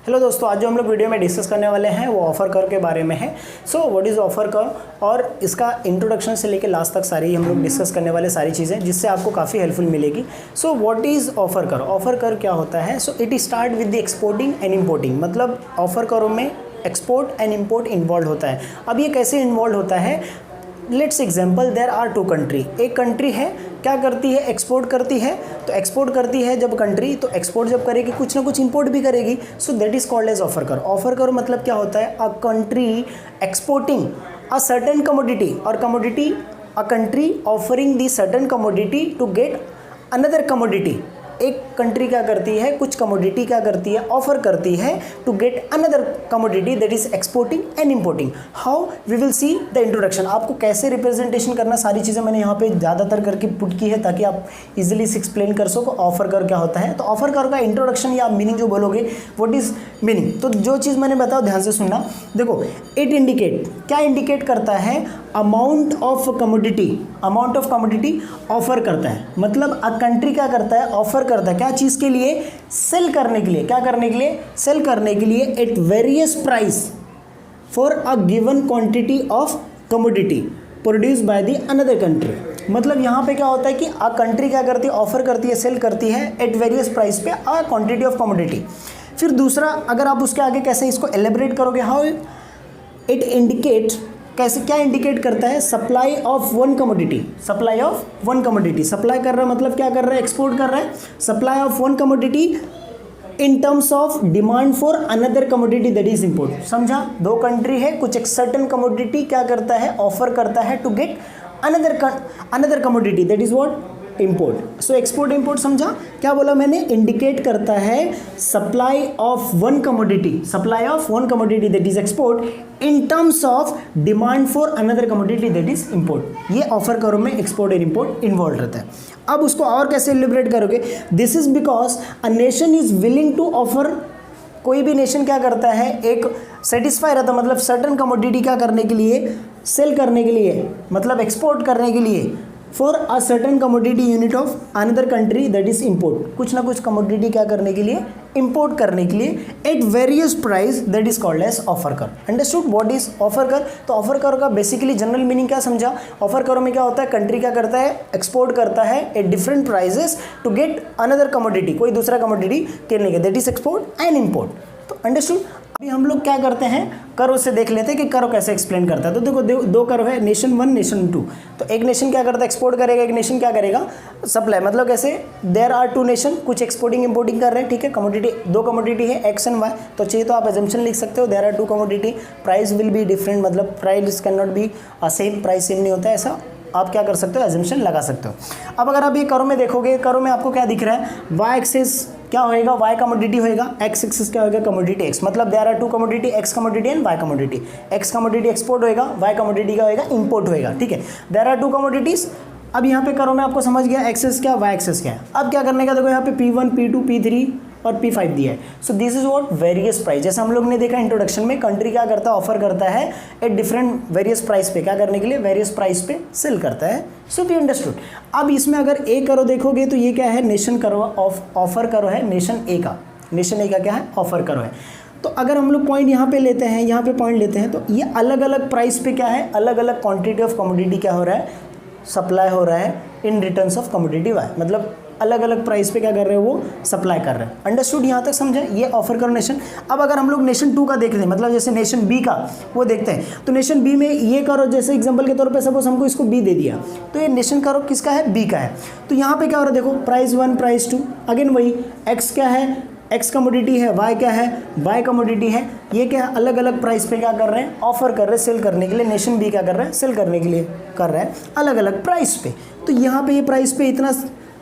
Hello दोस्तों, आज जो हम लोग वीडियो में डिस्कस करने वाले हैं वो ऑफर कर के बारे में है। सो व्हाट इज़ ऑफर कर और इसका इंट्रोडक्शन से लेके लास्ट तक सारी हम लोग डिस्कस करने वाले सारी चीज़ें, जिससे आपको काफ़ी हेल्पफुल मिलेगी। So what is offer curve? Offer कर क्या होता है? So it start with the exporting and importing, मतलब ऑफर करों में एक्सपोर्ट एंड इम्पोर्ट इन्वॉल्व होता है। अब ये कैसे इन्वॉल्व होता है? Let's example, there are two country. एक कंट्री है, क्या करती है? एक्सपोर्ट करती है। तो एक्सपोर्ट करती है जब कंट्री, तो एक्सपोर्ट जब करेगी कुछ ना कुछ इंपोर्ट भी करेगी। So that is called as offer curve. Offer curve मतलब क्या होता है? A country exporting a certain commodity और commodity, a country offering the certain commodity to get another commodity. एक कंट्री क्या करती है? कुछ कमोडिटी क्या करती है? ऑफर करती है to get another commodity, that is exporting and importing. How? We will see the introduction. आपको कैसे रिप्रेजेंटेशन करना, सारी चीज़ें मैंने यहाँ पे ज़्यादातर करके पुट की है ताकि आप इजीली से एक्सप्लेन कर सको ऑफर कर क्या होता है। तो ऑफर कर का इंट्रोडक्शन या मीनिंग जो बोलोगे, व्हाट इज मीनिंग, तो जो चीज़ मैंने बताओ ध्यान से सुनना। देखो, इट इंडिकेट, क्या इंडिकेट करता है? Amount of commodity, amount of commodity offer करता है। मतलब अ कंट्री क्या करता है? ऑफर करता है। क्या चीज़ के लिए? सेल करने के लिए। क्या करने के लिए? सेल करने के लिए at various price for a given quantity of commodity produce by the another country. मतलब यहाँ पे क्या होता है कि अ कंट्री क्या करती है? ऑफर करती है, सेल करती है एट वेरियस प्राइस पे अ क्वांटिटी ऑफ कमोडिटी। फिर दूसरा, अगर आप उसके आगे कैसे इसको एलेबरेट करोगे, हाउ इट इंडिकेट, कैसे, क्या इंडिकेट करता है? Supply of one commodity. Supply of one commodity, supply कर रहा है मतलब क्या कर रहा है? एक्सपोर्ट कर रहा है। Supply of one commodity in terms of demand for another commodity, that is import. समझा? दो कंट्री है, कुछ एक सर्टेन कमोडिटी क्या करता है? ऑफर करता है to get another commodity, that is what? Import. So export import समझा? क्या बोला मैंने? इंडिकेट करता है supply of one commodity, supply of one commodity that is export in terms of demand for another commodity that is import. ये offer करो में export and import involve रहता है। अब उसको और कैसे एलिब्रेट करोगे? This is because a nation is willing to offer. कोई भी नेशन क्या करता है? एक सेटिस्फाई रहता, मतलब सर्टन कमोडिटी क्या करने के लिए? सेल करने के लिए, मतलब एक्सपोर्ट करने के लिए for a certain commodity unit of another country that is import. कुछ ना कुछ कमोडिटी क्या करने के लिए? इंपोर्ट करने के लिए at various price, that is called as offer curve. Understood what is offer curve? तो ऑफर कर का बेसिकली जनरल मीनिंग क्या समझा? ऑफर करो में क्या होता है? कंट्री क्या करता है? एक्सपोर्ट करता है at different prices to get another commodity, कोई दूसरा कमोडिटी लेने के, that is export and import. तो अंडरस्टूड। अभी हम लोग क्या करते हैं? करो से देख लेते हैं कि करो कैसे एक्सप्लेन करता है। तो देखो, दो करो है, नेशन वन, नेशन टू। तो एक नेशन क्या करता है? एक्सपोर्ट करेगा, एक नेशन क्या करेगा? सप्लाई। मतलब कैसे? देयर आर टू नेशन, कुछ एक्सपोर्टिंग इंपोर्टिंग कर रहे हैं, ठीक है। कमोडिटी, दो कमोडिटी है, एक्स एंड वाई। तो चाहिए तो आप एजम्पशन लिख सकते हो, there are two commodity, price will be different, मतलब price can not be same, price same नहीं होता है, ऐसा आप क्या कर सकते हो? एजम्पशन लगा सकते हो। अब अगर आप ये करो में देखोगे, करो में आपको क्या दिख रहा है? वाई एक्सिस क्या होएगा? वाई कमोडिटी होएगा, एक्स एक्सिस क्या होएगा? Commodity X. मतलब there are two commodity, X commodity and Y commodity. X commodity export होएगा, वाई कमोडिटी क्या होएगा? इंपोर्ट होएगा, ठीक है। There are two commodities. अब यहाँ पे करो में आपको समझ गया एक्सेस क्या, वाई एक्सेस क्या है। अब क्या करने का? देखो यहाँ पे P1, P2, P3 और P5 दिया है। So this is what? Various price. जैसे हम लोग ने देखा इंट्रोडक्शन में, कंट्री क्या करता है? ऑफर करता है एट डिफरेंट वेरियस प्राइस पे, क्या करने के लिए? वेरियस प्राइस पे सेल करता है। So we understood. अब इसमें अगर ए करो देखोगे तो ये क्या है? नेशन करो ऑफर करो है, नेशन ए का। नेशन ए का क्या है? ऑफर करो है। तो अगर हम लोग पॉइंट यहाँ पे लेते हैं, यहाँ पे पॉइंट लेते हैं, तो ये अलग अलग प्राइस पे क्या है? अलग अलग क्वांटिटी ऑफ कमोडिटी क्या हो रहा है? सप्लाई हो रहा है इन रिटर्न्स ऑफ कमोडिटी वाई। मतलब अलग अलग प्राइस पे क्या कर रहे हैं? वो सप्लाई कर रहे हैं। अंडरस्टूड? यहाँ तक समझे? ये ऑफर करो नेशन। अब अगर हम लोग नेशन टू का देख लें, मतलब जैसे नेशन बी का वो देखते हैं, तो नेशन बी में ये करो, जैसे एग्जांपल के तौर पे सपोज हमको इसको बी दे दिया, तो ये नेशन करो किसका है? बी का है। तो यहाँ पे क्या हो रहा है? देखो, price one, price two, again वही, एक्स क्या है? एक्स कमोडिटी है, वाई क्या है? वाई कमोडिटी है। ये क्या है? अलग अलग प्राइस पे क्या कर रहे हैं? ऑफर कर रहे हैं सेल करने के लिए। नेशन बी क्या कर रहा है? सेल करने के लिए कर रहा है अलग अलग प्राइस पे। तो यहाँ पे ये प्राइस पे इतना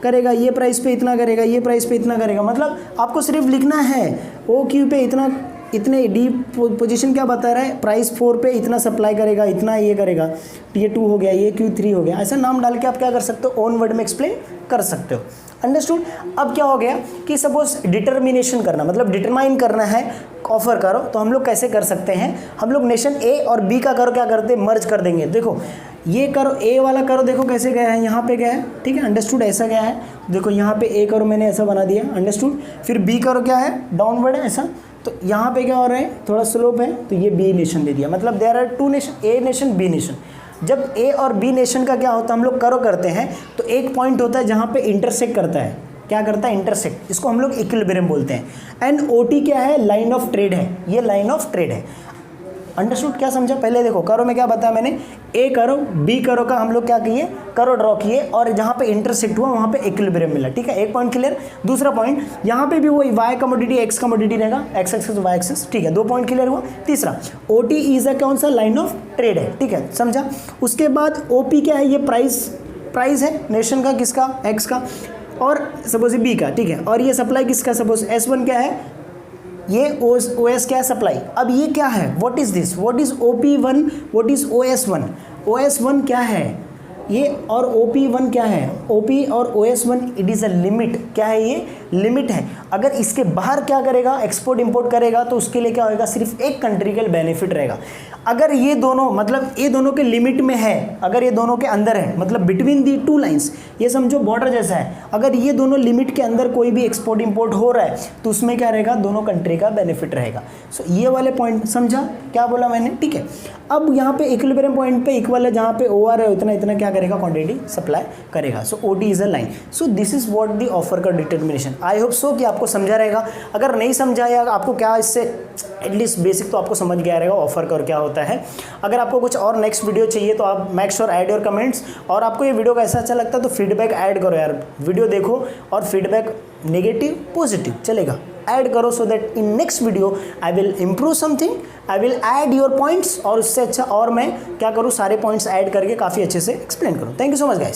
करेगा, ये प्राइस पे इतना करेगा, ये प्राइस पे इतना करेगा। मतलब आपको सिर्फ लिखना है ओ क्यू पे इतना, इतने डी पोजीशन क्या बता रहा है? प्राइस 4 पे इतना सप्लाई करेगा, इतना ये करेगा, ये 2 हो गया, ये Q3 हो गया। ऐसा नाम डाल के आप क्या कर सकते हो? ओन वर्ड में एक्सप्लेन कर सकते हो। अंडरस्टूड? अब क्या हो गया कि सपोज डिटर्मिनेशन करना, मतलब डिटरमाइन करना है ऑफर करो, तो हम लोग कैसे कर सकते हैं? हम लोग नेशन ए और बी का करो क्या करते? मर्ज कर देंगे। देखो, ये करो, ए वाला करो, देखो कैसे गया है? यहाँ पे गया है, ठीक है। अंडरस्टूड? ऐसा गया है, देखो यहाँ पे ए करो मैंने ऐसा बना दिया। अंडरस्टूड? फिर बी करो क्या है? डाउनवर्ड है ऐसा। तो यहाँ पे क्या हो रहा है, थोड़ा स्लोप है, तो ये बी नेशन दे दिया, मतलब there are two nation, A nation B nation. जब ए और बी नेशन का क्या होता है, हम लोग कर्व करते हैं तो एक पॉइंट होता है जहाँ पे इंटरसेक्ट करता है, क्या करता है, इंटरसेक्ट, इसको हम लोग इक्विलिब्रियम बोलते हैं। एंड ओ टी क्या है, लाइन ऑफ ट्रेड है, ये लाइन ऑफ ट्रेड है। अंडरस्टूड, क्या समझा? पहले देखो कर्व में क्या बताया मैंने, ए कर्व बी कर्व का हम लोग क्या किए, कर्व ड्रॉ किए और जहाँ पे इंटरसेक्ट हुआ वहाँ पे इक्विलिब्रियम मिला, ठीक है, एक पॉइंट क्लियर। दूसरा पॉइंट, यहाँ पे भी वही वाई कमोडिटी एक्स कमोडिटी रहेगा, एक्स एक्सिस वाई एक्सिस, ठीक है, 2 पॉइंट क्लियर हुआ। तीसरा ओ टी इज अ कौन सा, लाइन ऑफ ट्रेड है, ठीक है, समझा। उसके बाद ओ पी क्या है, ये प्राइस है नेशन का, किसका, एक्स का, और सपोज बी का, ठीक है, और ये सप्लाई किसका, सपोज S1 क्या है, ये OS क्या है, सप्लाई। अब ये क्या है, what is this, what is OP1, what is OS1, OS1 क्या है ये, और OP1 क्या है, OP और OS1 it is a limit, क्या है ये, लिमिट है। अगर इसके बाहर क्या करेगा, एक्सपोर्ट इंपोर्ट करेगा, तो उसके लिए क्या होगा, सिर्फ एक कंट्री के बेनिफिट रहेगा। अगर ये दोनों, मतलब ये दोनों के लिमिट में है, अगर ये दोनों के अंदर है, मतलब बिटवीन दी टू लाइंस, ये समझो बॉर्डर जैसा है, अगर ये दोनों लिमिट के अंदर कोई भी एक्सपोर्ट इंपोर्ट हो रहा है तो उसमें क्या रहेगा, दोनों कंट्री का बेनिफिट रहेगा। सो ये वाले पॉइंट समझा क्या बोला मैंने, ठीक है। अब यहाँ पे इक्विलिब्रियम पॉइंट पे इक्वल है, जहाँ पे OR है उतना इतना क्या करेगा, क्वांटिटी सप्लाई करेगा। सो OT is a line. So this is what the offer का डिटर्मिनेशन। आई होप सो कि आपको समझा रहेगा। अगर नहीं समझा या आपको क्या इससे एटलीस्ट बेसिक तो आपको समझ गया रहेगा ऑफर कर क्या होता है। अगर आपको कुछ और नेक्स्ट वीडियो चाहिए तो आप make sure add your comments, और आपको ये वीडियो कैसा अच्छा लगता है तो फीडबैक ऐड करो यार, वीडियो देखो और फीडबैक नेगेटिव पॉजिटिव चलेगा, ऐड करो, so that in next video I will improve something, I will add your points, और उससे अच्छा और मैं क्या करूँ, सारे पॉइंट्स ऐड करके काफ़ी अच्छे से एक्सप्लेन करूँ। Thank you so much guys.